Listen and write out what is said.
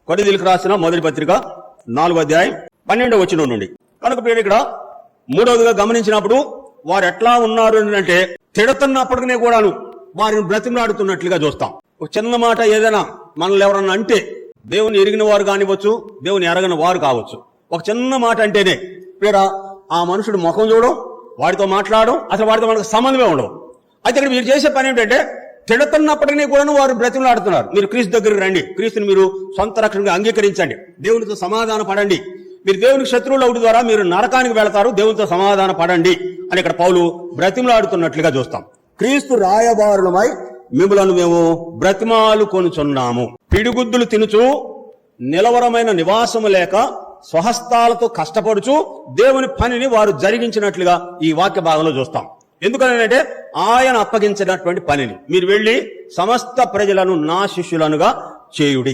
కొరింథీయులకు రాసిన మొదటి పత్రిక 4వ అధ్యాయం 12వ వచనం నుండి. కనుక ఇక్కడ మూడవదిగా గమనించినప్పుడు వారు ఎట్లా ఉన్నారు అంటే తిడుతున్నప్పటికీ కూడాను వారిని బ్రతిమలాడుతున్నట్లుగా చూస్తాం. ఒక చిన్న మాట ఏదైనా మనల్ని ఎవరన్నా అంటే, దేవుని ఎరిగిన వారు కానివచ్చు, దేవుని ఎరగని వారు కావచ్చు, ఒక చిన్న మాట అంటేనే ఇక్కడ ఆ మనుషుడు ముఖం చూడడం, వాడితో మాట్లాడడం, అసలు వాడితో మనకు సంబంధమే ఉండవు. అయితే ఇక్కడ మీరు చేసే పని ఏంటంటే తిడుతున్నప్పటికీ కూడా వారు బ్రతిమలాడుతున్నారు. మీరు క్రీస్తు దగ్గరికి రండి, క్రీస్తుని మీరు సొంత రక్షణగా అంగీకరించండి, దేవునితో సమాధాన పడండి, మీరు దేవునికి శత్రువులు అవుడు ద్వారా మీరు నరకానికి వెళతారు, దేవునితో సమాధాన పడండి అని ఇక్కడ పౌలు బ్రతిమలాడుతున్నట్లుగా చూస్తాం. క్రీస్తు రాయబారులమై మిమ్ములను మేము బ్రతిమాలు కొనుచున్నాము. పిడిగుద్దులు తినుచు నిలవరమైన నివాసము లేక స్వహస్తాలతో కష్టపడుచు దేవుని పనిని వారు జరిగించినట్లుగా ఈ వాక్య భాగంలో చూస్తాం. ఎందుకనంటే ఆయన అప్పగించినటువంటి పనిని మీరు వెళ్లి సమస్త ప్రజలను నా శిష్యులనుగా చేయుడి.